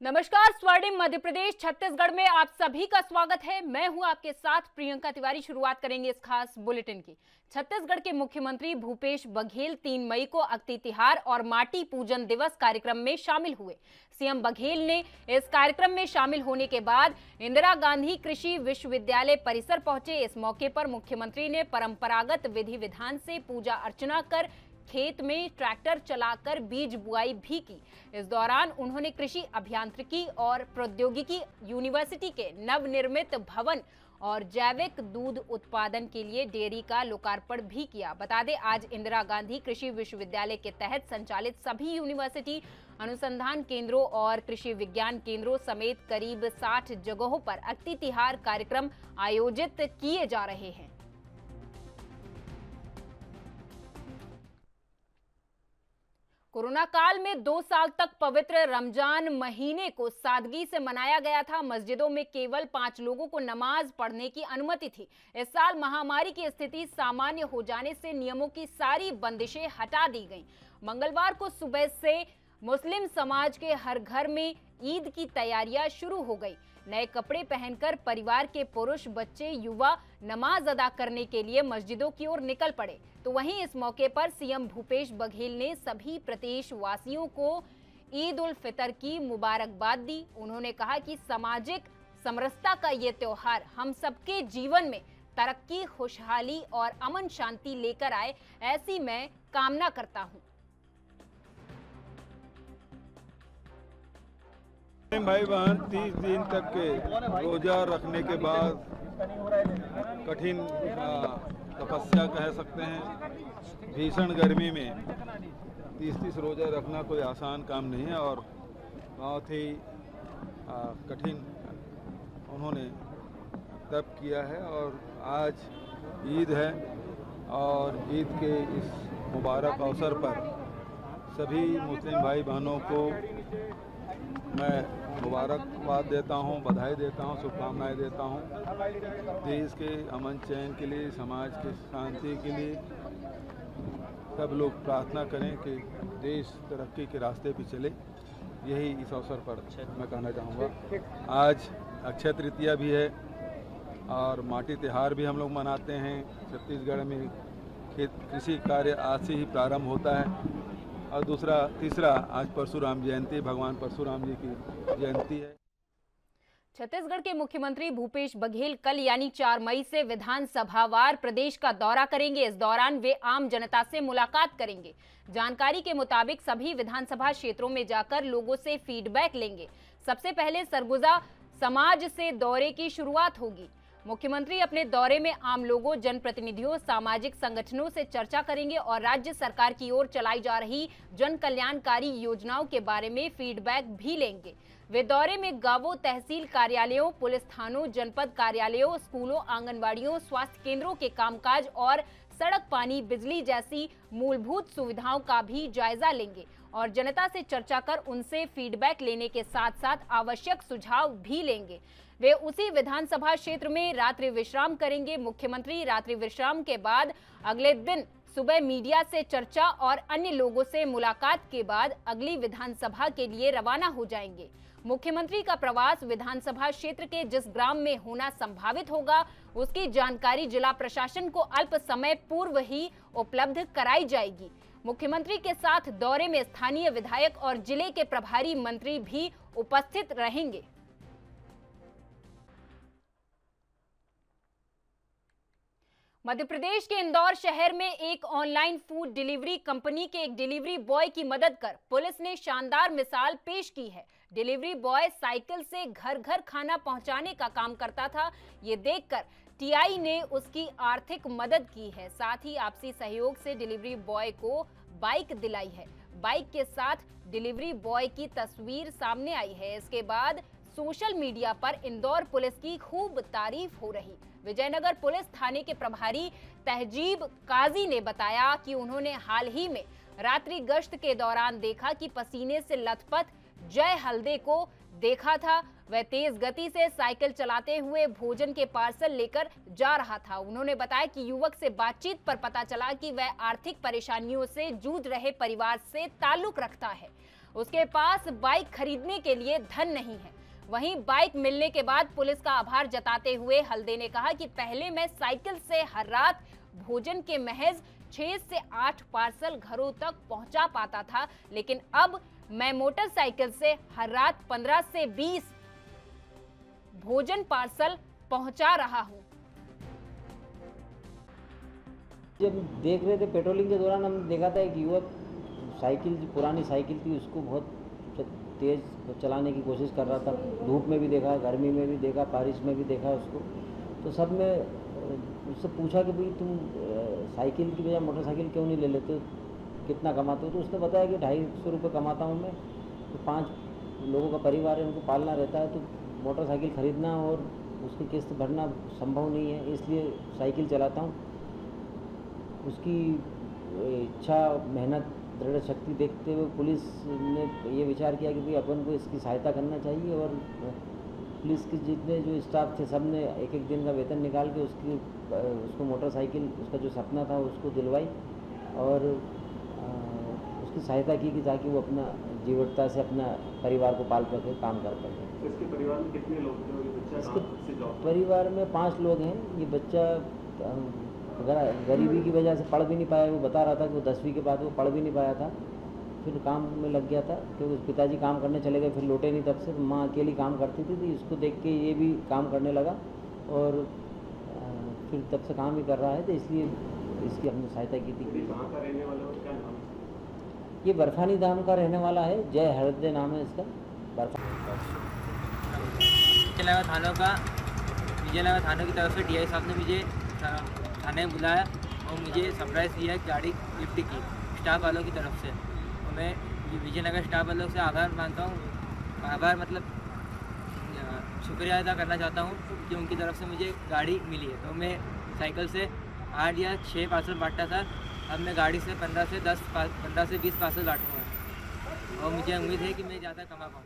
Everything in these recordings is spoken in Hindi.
नमस्कार। स्वर्णिम मध्य प्रदेश छत्तीसगढ़ में आप सभी का स्वागत है। मैं हूं आपके साथ प्रियंका तिवारी। शुरुआत करेंगे इस खास बुलेटिन की। छत्तीसगढ़ के मुख्यमंत्री भूपेश बघेल 3 मई को अक्ति तिहार और माटी पूजन दिवस कार्यक्रम में शामिल हुए। सीएम बघेल ने इस कार्यक्रम में शामिल होने के बाद इंदिरा गांधी कृषि विश्वविद्यालय परिसर पहुंचे। इस मौके पर मुख्यमंत्री ने परंपरागत विधि विधान से पूजा अर्चना कर खेत में ट्रैक्टर चलाकर बीज बुआई भी की। इस दौरान उन्होंने कृषि अभियांत्रिकी और प्रौद्योगिकी यूनिवर्सिटी के नवनिर्मित भवन और जैविक दूध उत्पादन के लिए डेयरी का लोकार्पण भी किया। बता दें, आज इंदिरा गांधी कृषि विश्वविद्यालय के तहत संचालित सभी यूनिवर्सिटी अनुसंधान केंद्रों और कृषि विज्ञान केंद्रों समेत करीब 60 जगहों पर अक्ति तिहार कार्यक्रम आयोजित किए जा रहे हैं। कोरोना काल में 2 साल तक पवित्र रमजान महीने को सादगी से मनाया गया था। मस्जिदों में केवल 5 लोगों को नमाज पढ़ने की अनुमति थी। इस साल महामारी की स्थिति सामान्य हो जाने से नियमों की सारी बंदिशें हटा दी गईं। मंगलवार को सुबह से मुस्लिम समाज के हर घर में ईद की तैयारियां शुरू हो गई। नए कपड़े पहनकर परिवार के पुरुष, बच्चे, युवा नमाज अदा करने के लिए मस्जिदों की ओर निकल पड़े। तो वहीं इस मौके पर सीएम भूपेश बघेल ने सभी प्रदेशवासियों को ईद उल फितर की मुबारकबाद दी। उन्होंने कहा कि सामाजिक समरसता का ये त्योहार हम सबके जीवन में तरक्की, खुशहाली और अमन शांति लेकर आए, ऐसी मैं कामना करता हूं। भाई बहन 30 दिन तक के रोजा रखने के बाद कठिन तपस्या कह सकते हैं। भीषण गर्मी में 30 रोजा रखना कोई आसान काम नहीं है और बहुत ही कठिन उन्होंने तप किया है। और आज ईद है और ईद के इस मुबारक अवसर पर सभी मुस्लिम भाई बहनों को मैं मुबारकबाद देता हूं, बधाई देता हूं, शुभकामनाएं देता हूं। देश के अमन चैन के लिए, समाज की शांति के लिए सब लोग प्रार्थना करें कि देश तरक्की के रास्ते पे चले। यही इस अवसर पर मैं कहना चाहूँगा। आज अक्षय तृतीया भी है और माटी तिहार भी हम लोग मनाते हैं। छत्तीसगढ़ में कृषि कार्य आज से ही प्रारंभ होता है। और तीसरा आज परशुराम जयंती, भगवान परशुराम जी की जयंती है। छत्तीसगढ़ के मुख्यमंत्री भूपेश बघेल कल यानी 4 मई से विधानसभावार प्रदेश का दौरा करेंगे। इस दौरान वे आम जनता से मुलाकात करेंगे। जानकारी के मुताबिक सभी विधानसभा क्षेत्रों में जाकर लोगों से फीडबैक लेंगे। सबसे पहले सरगुजा समाज से दौरे की शुरुआत होगी। मुख्यमंत्री अपने दौरे में आम लोगों, जनप्रतिनिधियों, सामाजिक संगठनों से चर्चा करेंगे और राज्य सरकार की ओर चलाई जा रही जन कल्याणकारी योजनाओं के बारे में फीडबैक भी लेंगे। वे दौरे में गांवों, तहसील कार्यालयों, पुलिस थानों, जनपद कार्यालयों, स्कूलों, आंगनबाड़ियों, स्वास्थ्य केंद्रों के कामकाज और सड़क, पानी, बिजली जैसी मूलभूत सुविधाओं का भी जायजा लेंगे और जनता से चर्चा कर उनसे फीडबैक लेने के साथ साथ आवश्यक सुझाव भी लेंगे। वे उसी विधानसभा क्षेत्र में रात्रि विश्राम करेंगे। मुख्यमंत्री रात्रि विश्राम के बाद अगले दिन सुबह मीडिया से चर्चा और अन्य लोगों से मुलाकात के बाद अगली विधानसभा के लिए रवाना हो जाएंगे। मुख्यमंत्री का प्रवास विधानसभा क्षेत्र के जिस ग्राम में होना संभावित होगा, उसकी जानकारी जिला प्रशासन को अल्प समय पूर्व ही उपलब्ध कराई जाएगी। मुख्यमंत्री के साथ दौरे में स्थानीय विधायक और जिले के प्रभारी मंत्री भी उपस्थित रहेंगे। मध्य प्रदेश के इंदौर शहर में एक ऑनलाइन फूड डिलीवरी कंपनी के एक डिलीवरी बॉय की मदद कर पुलिस ने शानदार मिसाल पेश की है। डिलीवरी बॉय साइकिल से घर घर खाना पहुंचाने का काम करता था। ये देखकर टीआई ने उसकी आर्थिक मदद की है। साथ ही आपसी सहयोग से डिलीवरी बॉय को बाइक दिलाई है। बाइक के साथ डिलीवरी बॉय की तस्वीर सामने आई है। इसके बाद सोशल मीडिया पर इंदौर पुलिस की खूब तारीफ हो रही। विजयनगर पुलिस थाने के प्रभारी तहजीब काजी ने बताया कि उन्होंने हाल ही में रात्रि गश्त के दौरान देखा कि पसीने से लथपथ जय हल्दे को देखा था। वह तेज गति से साइकिल चलाते हुए भोजन के पार्सल लेकर जा रहा था। उन्होंने बताया कि युवक से बातचीत पर पता चला कि वह आर्थिक परेशानियों से जूझ रहे परिवार से ताल्लुक रखता है। उसके पास बाइक खरीदने के लिए धन नहीं है। वहीं बाइक मिलने के बाद पुलिस का आभार जताते हुए हल्दे ने कहा कि पहले मैं साइकिल से हर रात भोजन के महज 6 से 8 पार्सल घरों तक पहुंचा पाता था, लेकिन अब मैं मोटरसाइकिल से हर रात 15 से 20 भोजन पार्सल पहुंचा रहा हूं। जब देख रहे थे पेट्रोलिंग के दौरान, हमने देखा था एक युवक साइकिल, जो पुरानी साइकिल थी, उसको बहुत तेज़ चलाने की कोशिश कर रहा था। धूप में भी देखा, गर्मी में भी देखा, बारिश में भी देखा उसको। तो सब में उससे पूछा कि भाई तुम साइकिल की बजाय मोटरसाइकिल क्यों नहीं ले लेते, कितना कमाते हो? तो उसने बताया कि 250 रुपये कमाता हूँ मैं, तो 5 लोगों का परिवार है, उनको पालना रहता है, तो मोटरसाइकिल ख़रीदना और उसकी किस्त भरना संभव नहीं है, इसलिए साइकिल चलाता हूँ। उसकी इच्छा, मेहनत, दृढ़ शक्ति देखते हुए पुलिस ने ये विचार किया कि भाई अपन को इसकी सहायता करना चाहिए, और पुलिस के जितने जो स्टाफ थे सब ने एक एक दिन का वेतन निकाल के उसको मोटरसाइकिल, उसका जो सपना था उसको दिलवाई और उसकी सहायता की कि ताकि वो अपना जीवटता से अपना परिवार को पाल सके, काम कर सके। इसके परिवार में कितने लोग थे? इसके परिवार में 5 लोग हैं। ये बच्चा गरीबी की वजह से पढ़ भी नहीं पाया। वो बता रहा था कि वो 10वीं के बाद वो पढ़ भी नहीं पाया था, फिर काम में लग गया था क्योंकि पिताजी काम करने चले गए, फिर लौटे नहीं तब से। माँ अकेली काम करती थी, तो इसको देख के ये भी काम करने लगा और फिर तब से काम ही कर रहा है, तो इसलिए इसकी हमने सहायता की थी। कहाँ का रहने वाला है, क्या नाम? ये बर्फानी धाम का रहने वाला है, जय हृदय नाम है इसका। विजयनगर थानों की तरफ से DI साहब ने मुझे थाने बुलाया और मुझे सरप्राइज़ दिया, गाड़ी गिफ्ट की स्टाफ वालों की तरफ से। और मैं विजयनगर स्टाफ वालों से आभार मानता हूँ, आभार मतलब शुक्रिया अदा करना चाहता हूँ कि उनकी तरफ से मुझे गाड़ी मिली है। तो मैं साइकिल से 8 या 6 पार्सल बांटता था, अब मैं गाड़ी से 15 से 20 पार्सल बांटूँगा और मुझे उम्मीद है कि मैं ज़्यादा कमा पाऊँ।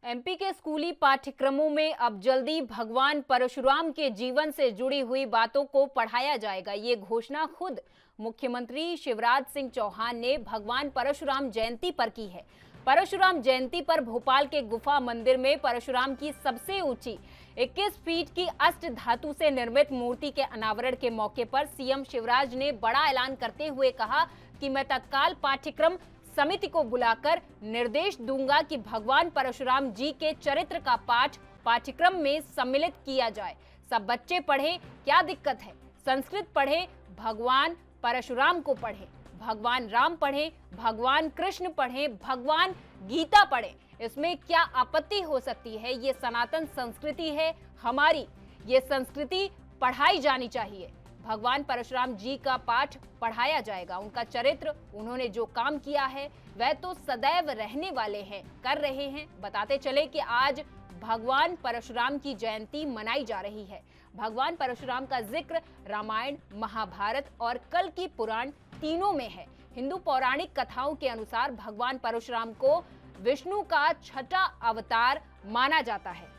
MP के स्कूली पाठ्यक्रमों में अब जल्दी भगवान परशुराम के जीवन से जुड़ी हुई बातों को पढ़ाया जाएगा। ये घोषणा खुद मुख्यमंत्री शिवराज सिंह चौहान ने भगवान परशुराम जयंती पर की है। परशुराम जयंती पर भोपाल के गुफा मंदिर में परशुराम की सबसे ऊंची 21 फीट की अष्ट धातु से निर्मित मूर्ति के अनावरण के मौके पर CM शिवराज ने बड़ा ऐलान करते हुए कहा कि मैं तत्काल पाठ्यक्रम समिति को बुलाकर निर्देश दूंगा कि भगवान परशुराम जी के चरित्र का पाठ पाठ्यक्रम में सम्मिलित किया जाए। सब बच्चे पढ़े, क्या दिक्कत है? संस्कृत पढ़े, भगवान परशुराम को पढ़े, भगवान राम पढ़े, भगवान कृष्ण पढ़े, भगवान गीता पढ़े, इसमें क्या आपत्ति हो सकती है? ये सनातन संस्कृति है हमारी, ये संस्कृति पढ़ाई जानी चाहिए। भगवान परशुराम जी का पाठ पढ़ाया जाएगा। उनका चरित्र, उन्होंने जो काम किया है वह तो सदैव रहने वाले हैं, कर रहे हैं। बताते चले कि आज भगवान परशुराम की जयंती मनाई जा रही है। भगवान परशुराम का जिक्र रामायण, महाभारत और कल की पुराण तीनों में है। हिंदू पौराणिक कथाओं के अनुसार भगवान परशुराम को विष्णु का 6ठा अवतार माना जाता है।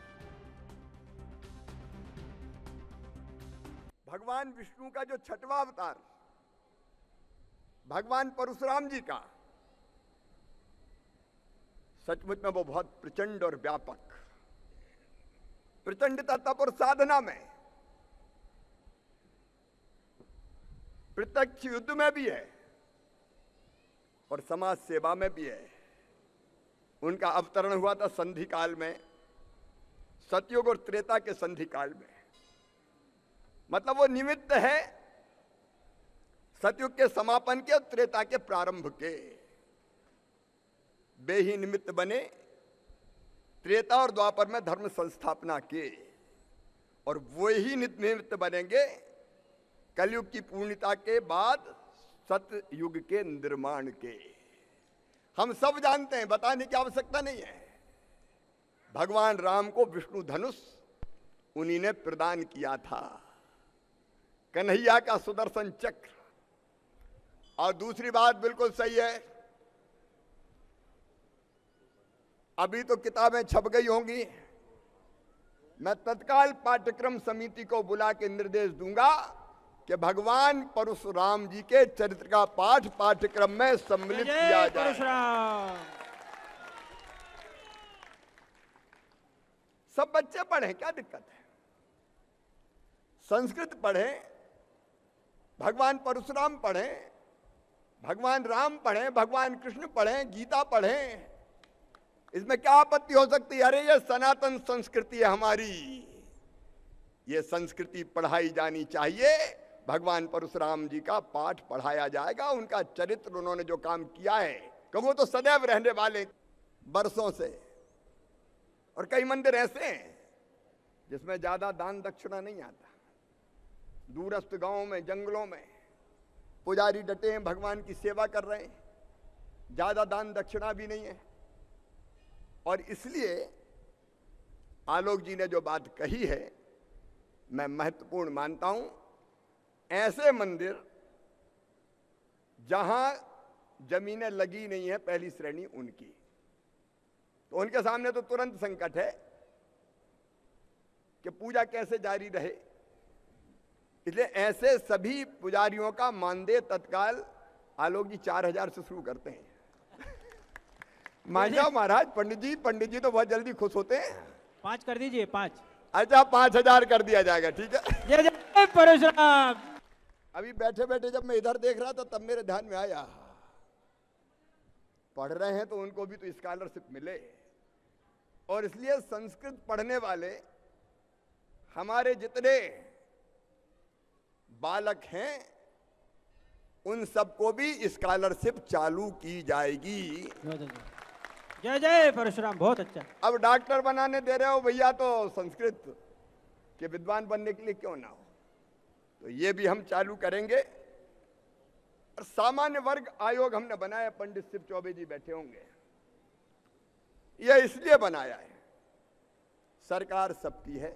भगवान विष्णु का जो 6वां अवतार भगवान परशुराम जी का, सचमुच में वो बहुत प्रचंड और व्यापक, प्रचंडता तप और साधना में, प्रत्यक्ष युद्ध में भी है और समाज सेवा में भी है। उनका अवतरण हुआ था संधि काल में, सतयुग और त्रेता के संधि काल में। मतलब वो निमित्त है सतयुग के समापन के और त्रेता के प्रारंभ के। वे ही निमित्त बने त्रेता और द्वापर में धर्म संस्थापना के, और वो ही निमित्त बनेंगे कलयुग की पूर्णता के बाद सतयुग के निर्माण के। हम सब जानते हैं, बताने की आवश्यकता नहीं है। भगवान राम को विष्णु धनुष उन्हीं ने प्रदान किया था, कन्हैया का सुदर्शन चक्र। और दूसरी बात बिल्कुल सही है, अभी तो किताबें छप गई होंगी, मैं तत्काल पाठ्यक्रम समिति को बुला के निर्देश दूंगा कि भगवान परशुराम जी के चरित्र का पाठ पाठ्यक्रम में सम्मिलित किया जाए। सब बच्चे पढ़ें, क्या दिक्कत है? संस्कृत पढ़ें, भगवान परशुराम पढ़ें, भगवान राम पढ़ें, भगवान कृष्ण पढ़ें, गीता पढ़ें, इसमें क्या आपत्ति हो सकती है? अरे ये सनातन संस्कृति है हमारी, ये संस्कृति पढ़ाई जानी चाहिए। भगवान परशुराम जी का पाठ पढ़ाया जाएगा, उनका चरित्र, उन्होंने जो काम किया है, क्योंकि वो तो सदैव रहने वाले बरसों से। और कई मंदिर ऐसे हैं जिसमें ज्यादा दान दक्षिणा नहीं आता, दूरस्थ गांवों में, जंगलों में पुजारी डटे हैं, भगवान की सेवा कर रहे हैं, ज्यादा दान दक्षिणा भी नहीं है। और इसलिए आलोक जी ने जो बात कही है मैं महत्वपूर्ण मानता हूं। ऐसे मंदिर जहां जमीनें लगी नहीं है पहली श्रेणी उनकी, तो उनके सामने तो तुरंत संकट है कि पूजा कैसे जारी रहे। इसलिए ऐसे सभी पुजारियों का मानदेय तत्काल आलोक जी 4000 से शुरू करते हैं। मान जाओ महाराज, पंडित जी तो बहुत जल्दी खुश होते हैं। 5 कर दीजिए, 5। अच्छा 5000 कर दिया जाएगा, ठीक है। जय जय परशुराम। अभी बैठे बैठे जब मैं इधर देख रहा था तब मेरे ध्यान में आया, पढ़ रहे हैं तो उनको भी तो स्कॉलरशिप मिले। और इसलिए संस्कृत पढ़ने वाले हमारे जितने बालक हैं उन सबको भी स्कॉलरशिप चालू की जाएगी। जय जय परशुराम, बहुत अच्छा। अब डॉक्टर बनाने दे रहे हो भैया, तो संस्कृत के विद्वान बनने के लिए क्यों ना हो, तो ये भी हम चालू करेंगे। और सामान्य वर्ग आयोग हमने बनाया, पंडित शिव चौबे जी बैठे होंगे, यह इसलिए बनाया है, सरकार सबकी है।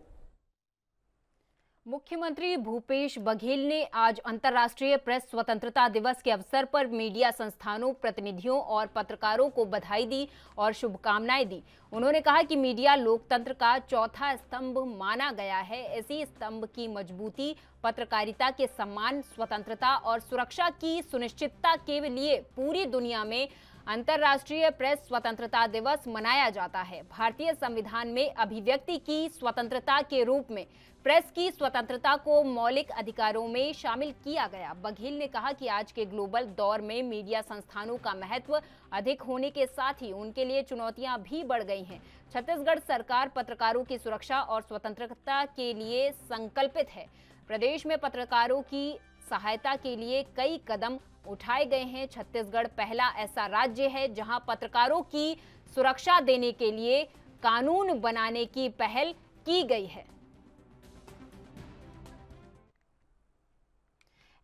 मुख्यमंत्री भूपेश बघेल ने आज अंतर्राष्ट्रीय प्रेस स्वतंत्रता दिवस के अवसर पर मीडिया संस्थानों, प्रतिनिधियों और पत्रकारों को बधाई दी और शुभकामनाएं दी। उन्होंने कहा कि मीडिया लोकतंत्र का चौथा स्तंभ माना गया है। इसी स्तंभ की मजबूती पत्रकारिता के सम्मान, स्वतंत्रता और सुरक्षा की सुनिश्चितता के लिए पूरी दुनिया में अंतर्राष्ट्रीय प्रेस स्वतंत्रता दिवस मनाया जाता है। भारतीय संविधान में अभिव्यक्ति की स्वतंत्रता के रूप में प्रेस की स्वतंत्रता को मौलिक अधिकारों में शामिल किया गया। बघेल ने कहा कि आज के ग्लोबल दौर में मीडिया संस्थानों का महत्व अधिक होने के साथ ही उनके लिए चुनौतियां भी बढ़ गई हैं। छत्तीसगढ़ सरकार पत्रकारों की सुरक्षा और स्वतंत्रता के लिए संकल्पित है। प्रदेश में पत्रकारों की सहायता के लिए कई कदम उठाए गए हैं। छत्तीसगढ़ पहला ऐसा राज्य है जहां पत्रकारों की सुरक्षा देने के लिए कानून बनाने की पहल की गई है।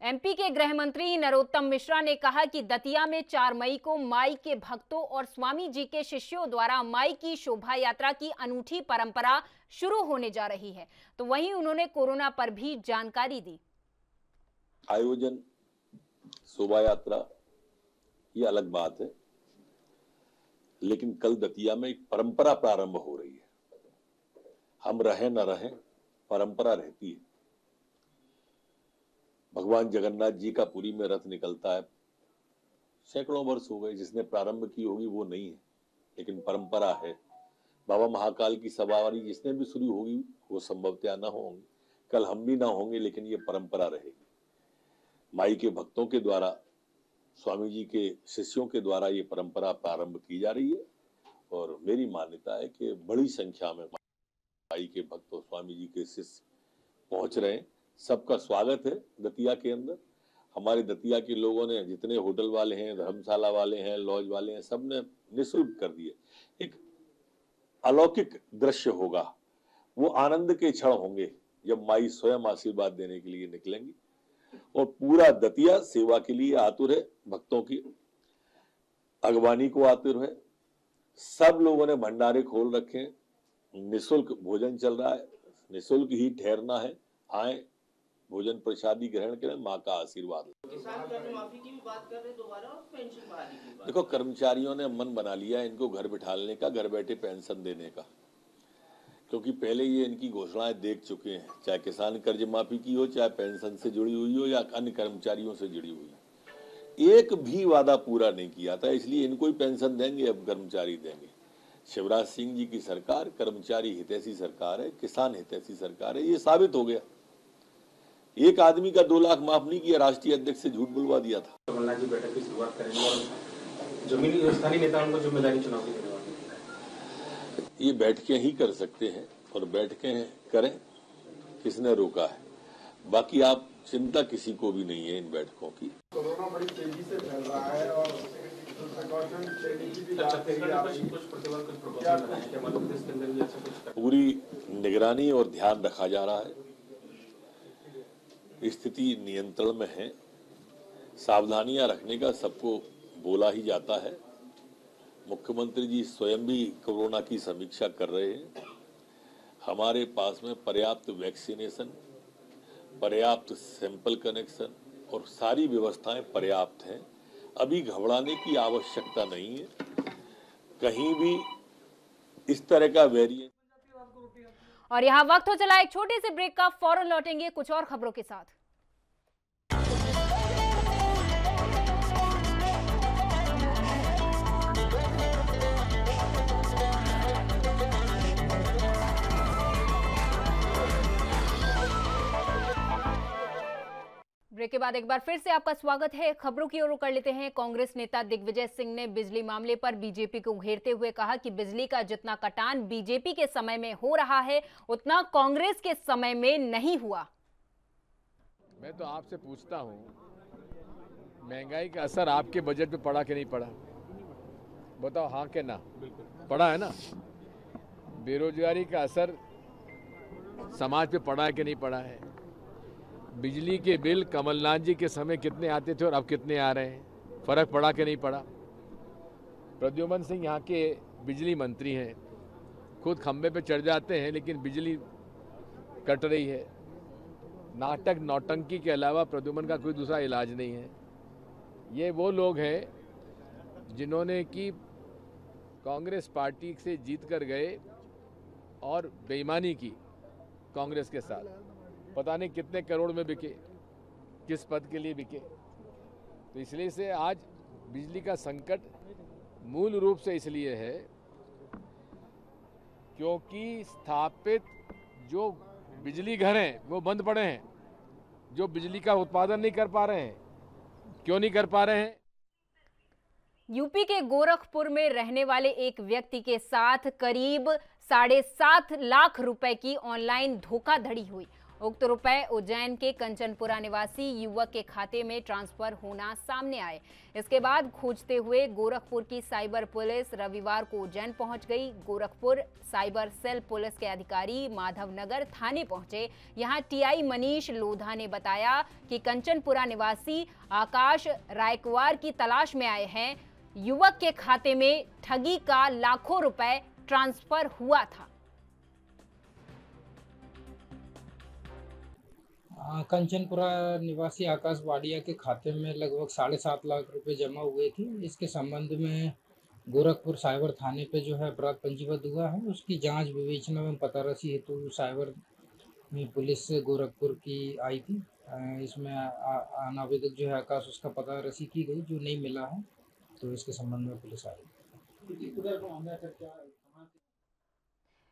एमपी के गृह मंत्री नरोत्तम मिश्रा ने कहा कि दतिया में 4 मई को माई के भक्तों और स्वामी जी के शिष्यों द्वारा माई की शोभा यात्रा की अनूठी परंपरा शुरू होने जा रही है। तो वहीं उन्होंने कोरोना पर भी जानकारी दी। आयोजन, शोभा यात्रा, ये अलग बात है, लेकिन कल दतिया में एक परंपरा प्रारंभ हो रही है। हम रहे न रहे, परंपरा रहती है। भगवान जगन्नाथ जी का पुरी में रथ निकलता है, सैकड़ों वर्ष हो गए, जिसने प्रारंभ की होगी वो नहीं है, लेकिन परंपरा है। बाबा महाकाल की सवारी जिसने भी शुरू होगी वो संभवतः न होंगी, कल हम भी ना होंगे, लेकिन ये परंपरा रहेगी। माई के भक्तों के द्वारा, स्वामी जी के शिष्यों के द्वारा ये परंपरा प्रारंभ की जा रही है। और मेरी मान्यता है कि बड़ी संख्या में माई के भक्त और स्वामी जी के शिष्य पहुंच रहे हैं। सबका स्वागत है दतिया के अंदर। हमारे दतिया के लोगों ने, जितने होटल वाले हैं, धर्मशाला वाले हैं, लॉज वाले हैं, सब ने निःशुल्क कर दिए। एक अलौकिक दृश्य होगा, वो आनंद के क्षण होंगे जब माई स्वयं आशीर्वाद देने के लिए निकलेंगी। और पूरा दतिया सेवा के लिए आतुर है, भक्तों की अगवानी को आतुर है। सब लोगों ने भंडारे खोल रखे हैं, निःशुल्क भोजन चल रहा है, निःशुल्क ही ठहरना है। आए, भोजन प्रसादी ग्रहण करें, माँ का आशीर्वाद। देखो, कर्मचारियों ने मन बना लिया है इनको घर बिठाने का, घर बैठे पेंशन देने का। क्योंकि पहले ये इनकी घोषणाएं देख चुके हैं, चाहे किसान कर्ज माफी की हो, चाहे पेंशन से जुड़ी हुई हो या अन्य कर्मचारियों से जुड़ी हुई हो। एक भी वादा पूरा नहीं किया था, इसलिए इनको ही पेंशन देंगे, अब कर्मचारी देंगे। शिवराज सिंह जी की सरकार कर्मचारी हितैषी सरकार है, किसान हितैषी सरकार है, ये साबित हो गया। एक आदमी का 2 लाख माफ नहीं किया, राष्ट्रीय अध्यक्ष से झूठ बुलवा दिया था। कमलनाथ जी बैठक की शुरुआत करेंगे और जमीनी स्थानीय नेताओं को जिम्मेदारी चुनाव की देने वाली। ये बैठकें ही कर सकते हैं और बैठकें करें, किसने रोका है? बाकी आप चिंता किसी को भी नहीं है इन बैठकों की। कोरोना बड़ी तेजी से फैल रहा है और पूरी निगरानी और ध्यान रखा जा रहा है, स्थिति नियंत्रण में है, सावधानियां रखने का सबको बोला ही जाता है। मुख्यमंत्री जी स्वयं भी कोरोना की समीक्षा कर रहे हैं। हमारे पास में पर्याप्त वैक्सीनेशन, पर्याप्त सैंपल कनेक्शन और सारी व्यवस्थाएं पर्याप्त हैं। अभी घबराने की आवश्यकता नहीं है। कहीं भी इस तरह का वेरिएंट। और यहाँ वक्त हो चला एक छोटे से ब्रेक का, फौरन लौटेंगे कुछ और खबरों के साथ। ब्रेक के बाद एक बार फिर से आपका स्वागत है। खबरों की ओर कर लेते हैं। कांग्रेस नेता दिग्विजय सिंह ने बिजली मामले पर बीजेपी को घेरते हुए कहा कि बिजली का जितना कटान बीजेपी के समय में हो रहा है उतना कांग्रेस के समय में नहीं हुआ। मैं तो आपसे पूछता हूं, महंगाई का असर आपके बजट पे पड़ा कि नहीं पड़ा? बताओ हाँ के ना? पड़ा है ना। बेरोजगारी का असर समाज पे पड़ा है कि नहीं पड़ा है? बिजली के बिल कमलनाथ जी के समय कितने आते थे और अब कितने आ रहे हैं? फर्क पड़ा कि नहीं पड़ा? प्रद्युमन सिंह यहाँ के बिजली मंत्री हैं, खुद खंबे पे चढ़ जाते हैं लेकिन बिजली कट रही है। नाटक नौटंकी के अलावा प्रद्युमन का कोई दूसरा इलाज नहीं है। ये वो लोग हैं जिन्होंने कि कांग्रेस पार्टी से जीत कर गए और बेईमानी की कांग्रेस के साथ। पता नहीं कितने करोड़ में बिके, किस पद के लिए बिके। तो इसलिए से आज बिजली का संकट मूल रूप से इसलिए है क्योंकि स्थापित जो बिजली घर हैं वो बंद पड़े हैं, जो बिजली का उत्पादन नहीं कर पा रहे हैं। क्यों नहीं कर पा रहे हैं? यूपी के गोरखपुर में रहने वाले एक व्यक्ति के साथ करीब 7.5 लाख रुपए की ऑनलाइन धोखाधड़ी हुई। उक्त रुपए उज्जैन के कंचनपुरा निवासी युवक के खाते में ट्रांसफर होना सामने आए। इसके बाद खोजते हुए गोरखपुर की साइबर पुलिस रविवार को उज्जैन पहुंच गई। गोरखपुर साइबर सेल पुलिस के अधिकारी माधवनगर थाने पहुंचे। यहां टीआई मनीष लोधा ने बताया कि कंचनपुरा निवासी आकाश रायकवार की तलाश में आए हैं। युवक के खाते में ठगी का लाखों रुपए ट्रांसफर हुआ था। कंचनपुरा निवासी आकाश वाडिया के खाते में लगभग 7.5 लाख रुपए जमा हुए थे। इसके संबंध में गोरखपुर साइबर थाने पे जो है अपराध पंजीबद्ध हुआ है। उसकी जांच विवेचना में पता रसी हेतु साइबर में पुलिस गोरखपुर की आई थी। इसमें अनावेदक जो है आकाश, उसका पता रसी की गई जो नहीं मिला है, तो इसके संबंध में पुलिस आई।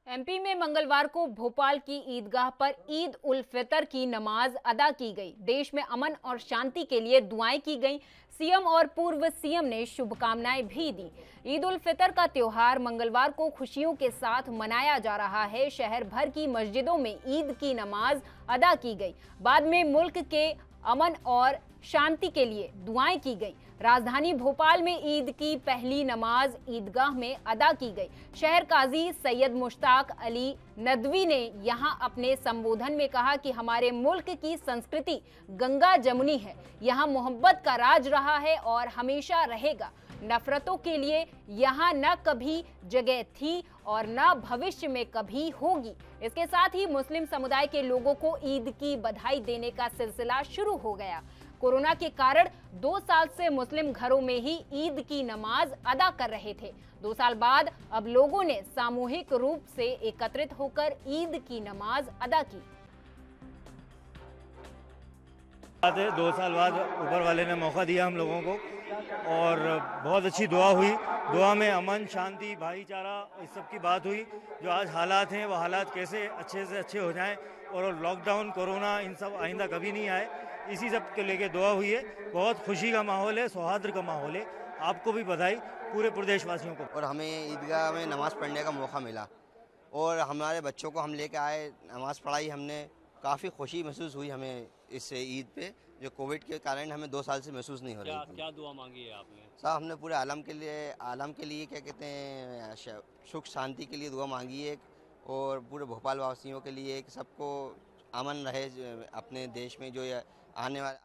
एमपी में मंगलवार को भोपाल की ईदगाह पर ईद उल फितर की नमाज अदा की गई। देश में अमन और शांति के लिए दुआएं की गईं। सीएम और पूर्व सीएम ने शुभकामनाएं भी दी। ईद उल फितर का त्योहार मंगलवार को खुशियों के साथ मनाया जा रहा है। शहर भर की मस्जिदों में ईद की नमाज अदा की गई। बाद में मुल्क के अमन और शांति के लिए दुआएं की गई। राजधानी भोपाल में ईद की पहली नमाज ईदगाह में अदा की गई। शहर काजी सैयद मुश्ताक अली नदवी ने यहां अपने संबोधन में कहा कि हमारे मुल्क की संस्कृति गंगा जमुनी है। यहां मोहब्बत का राज रहा है और हमेशा रहेगा। नफरतों के लिए यहाँ न कभी जगह थी और न भविष्य में कभी होगी। इसके साथ ही मुस्लिम समुदाय के लोगों को ईद की बधाई देने का सिलसिला शुरू हो गया। कोरोना के कारण 2 साल से मुस्लिम घरों में ही ईद की नमाज अदा कर रहे थे। 2 साल बाद अब लोगों ने सामूहिक रूप से एकत्रित होकर ईद की नमाज अदा की। 2 साल बाद ऊपर वाले ने मौका दिया हम लोगों को और बहुत अच्छी दुआ हुई। दुआ में अमन, शांति, भाईचारा, इस सब की बात हुई। जो आज हालात हैं वो हालात कैसे अच्छे से अच्छे हो जाएं और लॉकडाउन, कोरोना, इन सब आइंदा कभी नहीं आए, इसी सब के लेके दुआ हुई है। बहुत खुशी का माहौल है, सौहार्द का माहौल है। आपको भी बधाई, पूरे प्रदेशवासियों को। और हमें ईदगाह में नमाज़ पढ़ने का मौका मिला और हमारे बच्चों को हम लेके आए, नमाज़ पढ़ाई हमने, काफ़ी खुशी महसूस हुई हमें इस ईद पे, जो कोविड के कारण हमें 2 साल से महसूस नहीं हो रही थी। क्या दुआ मांगी है आपने? साहब हमने पूरे आलम के लिए क्या कहते हैं, सुख शांति के लिए दुआ मांगी है और पूरे भोपाल वासियों के लिए कि सबको अमन रहे अपने देश में। जो आने वाला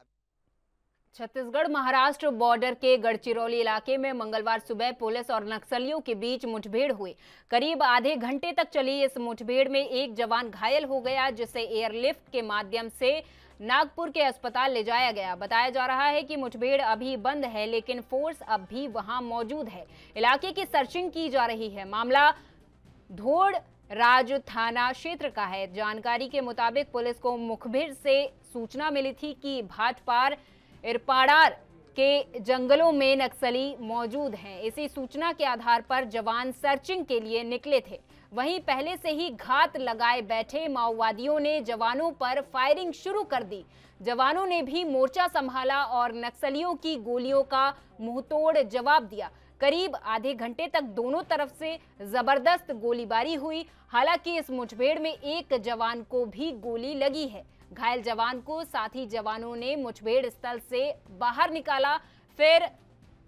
छत्तीसगढ़ महाराष्ट्र बॉर्डर के गढ़चिरौली इलाके में मंगलवार सुबह पुलिस और नक्सलियों के बीच मुठभेड़ हुई। करीब आधे घंटे तक चली इस मुठभेड़ में एक जवान घायल हो गया, जिसे एयरलिफ्ट के माध्यम से नागपुर के अस्पताल ले जाया गया। बताया जा रहा है कि मुठभेड़ अभी बंद है, लेकिन फोर्स अब भी वहां मौजूद है। इलाके की सर्चिंग की जा रही है। मामला धोड़ राज थाना क्षेत्र का है। जानकारी के मुताबिक पुलिस को मुखबिर से सूचना मिली थी कि भाटपार इरपाड़ार के जंगलों में नक्सली मौजूद हैं। इसी सूचना के आधार पर जवान सर्चिंग के लिए निकले थे। वहीं पहले से ही घात लगाए बैठे माओवादियों ने जवानों पर फायरिंग शुरू कर दी। जवानों ने भी मोर्चा संभाला और नक्सलियों की गोलियों का मुंहतोड़ जवाब दिया। करीब आधे घंटे तक दोनों तरफ से जबरदस्त गोलीबारी हुई। हालांकि इस मुठभेड़ में एक जवान को भी गोली लगी है। घायल जवान को साथी जवानों ने मुठभेड़ स्थल से बाहर निकाला, फिर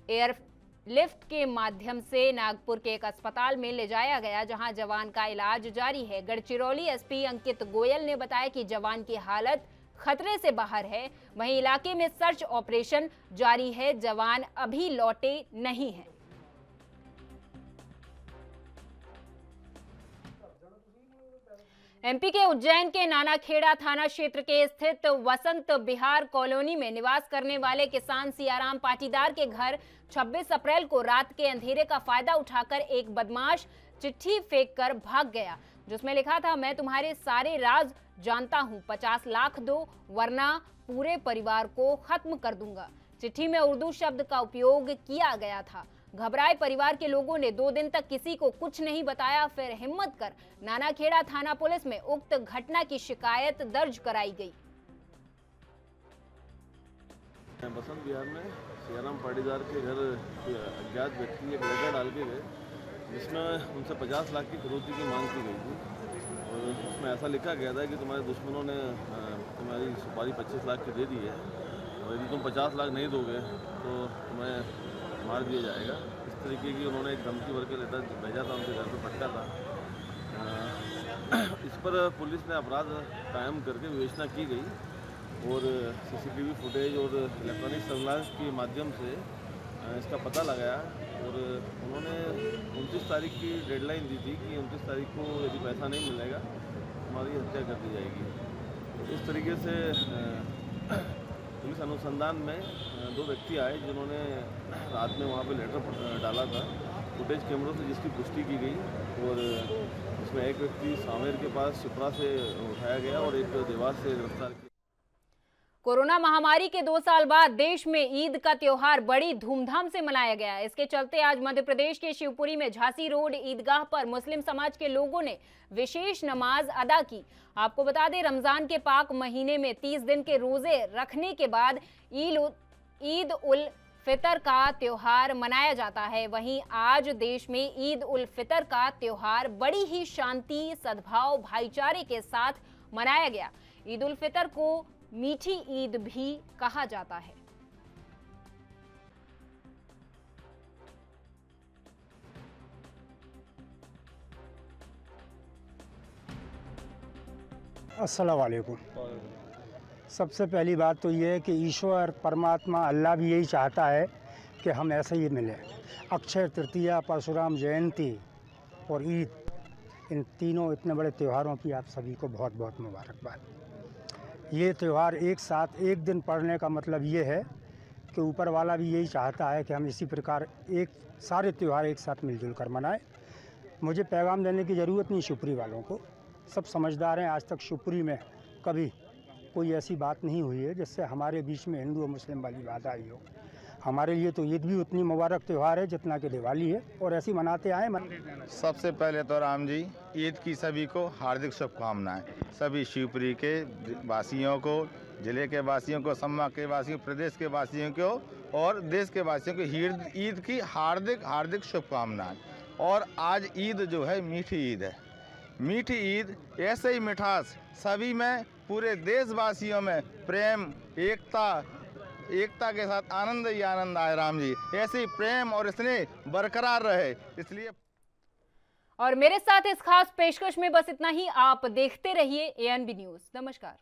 एयरलिफ्ट के माध्यम से नागपुर के एक अस्पताल में ले जाया गया, जहां जवान का इलाज जारी है। गढ़चिरौली एसपी अंकित गोयल ने बताया कि जवान की हालत खतरे से बाहर है। वहीं इलाके में सर्च ऑपरेशन जारी है। जवान अभी लौटे नहीं हैं। एमपी के उज्जैन के नानाखेड़ा थाना क्षेत्र के स्थित वसंत विहार कॉलोनी में निवास करने वाले किसान सियाराम पाटीदार के घर 26 अप्रैल को रात के अंधेरे का फायदा उठाकर एक बदमाश चिट्ठी फेंककर भाग गया, जिसमें लिखा था, मैं तुम्हारे सारे राज जानता हूं, 50 लाख दो वरना पूरे परिवार को खत्म कर दूंगा। चिट्ठी में उर्दू शब्द का उपयोग किया गया था। घबराए परिवार के लोगों ने 2 दिन तक किसी को कुछ नहीं बताया। फिर हिम्मत कर नानाखेड़ा थाना पुलिस में उक्त घटना की शिकायत दर्ज कराई गई। बसंत विहार में सियाराम पाटीदार के घर अज्ञात व्यक्ति एक लेटर डाल के गए, जिसमें उनसे 50 लाख की फिरौती की मांग की गई थी और उसमें ऐसा लिखा गया था कि तुम्हारे दुश्मनों ने तुम्हारी सुपारी 25 लाख की दे दी है और यदि तुम 50 लाख नहीं दोगे तो तुम्हें मार दिया जाएगा। इस तरीके की उन्होंने एक धमकी भर के लेटर भेजा था, उनके घर पे पटका था। इस पर पुलिस ने अपराध कायम करके विवेचना की गई और सीसीटीवी फुटेज और इलेक्ट्रॉनिक सर्विलांस के माध्यम से इसका पता लगाया और उन्होंने 29 तारीख की डेडलाइन दी थी कि 29 तारीख को यदि पैसा नहीं मिलेगा हमारी हत्या कर दी जाएगी। इस तरीके से पुलिस अनुसंधान में 2 व्यक्ति आए जिन्होंने रात में वहाँ पे लेटर डाला था। फुटेज कैमरों से जिसकी पुष्टि की गई और इसमें एक व्यक्ति सामेर के पास शिप्रा से उठाया गया और एक देवास से गिरफ्तार किया। कोरोना महामारी के 2 साल बाद देश में ईद का त्योहार बड़ी धूमधाम से मनाया गया। इसके चलते आज मध्य प्रदेश के शिवपुरी में झांसी रोड ईदगाह पर मुस्लिम समाज के लोगों ने विशेष नमाज अदा की। आपको बता दें, रमजान के पाक महीने में 30 दिन के रोजे रखने के बाद ईद उल फितर का त्योहार मनाया जाता है। वहीं आज देश में ईद उल फितर का त्योहार बड़ी ही शांति, सद्भाव, भाईचारे के साथ मनाया गया। ईद उल फितर को मीठी ईद भी कहा जाता है। अस्सलाम वालेकुम। सबसे पहली बात तो ये है कि ईश्वर परमात्मा अल्लाह भी यही चाहता है कि हम ऐसे ही मिलें। अक्षय तृतीया, परशुराम जयंती और ईद, इन तीनों इतने बड़े त्योहारों की आप सभी को बहुत बहुत मुबारकबाद। ये त्यौहार एक साथ एक दिन पड़ने का मतलब ये है कि ऊपर वाला भी यही चाहता है कि हम इसी प्रकार एक सारे त्यौहार एक साथ मिलजुल कर मनाएं। मुझे पैगाम देने की ज़रूरत नहीं शिवपुरी वालों को, सब समझदार हैं। आज तक शिवपुरी में कभी कोई ऐसी बात नहीं हुई है जिससे हमारे बीच में हिंदू और मुस्लिम वाली बात आई हो। हमारे लिए तो ईद भी उतनी मुबारक त्यौहार है जितना कि दिवाली है, और ऐसी मनाते आए। सबसे पहले तो राम जी ईद की सभी को हार्दिक शुभकामनाएं। सभी शिवपुरी के वासियों को, जिले के वासियों को, सम्मा के वासियों, प्रदेश के वासियों को और देश के वासियों को ईद की हार्दिक हार्दिक शुभकामनाएं। और आज ईद जो है मीठी ईद है। मीठी ईद ऐसे ही मिठास सभी में, पूरे देशवासियों में प्रेम एकता के साथ आनंद ही आनंद आए। राम जी ऐसे ही प्रेम और स्नेह बरकरार रहे, इसलिए। और मेरे साथ इस खास पेशकश में बस इतना ही। आप देखते रहिए ANB न्यूज़। नमस्कार।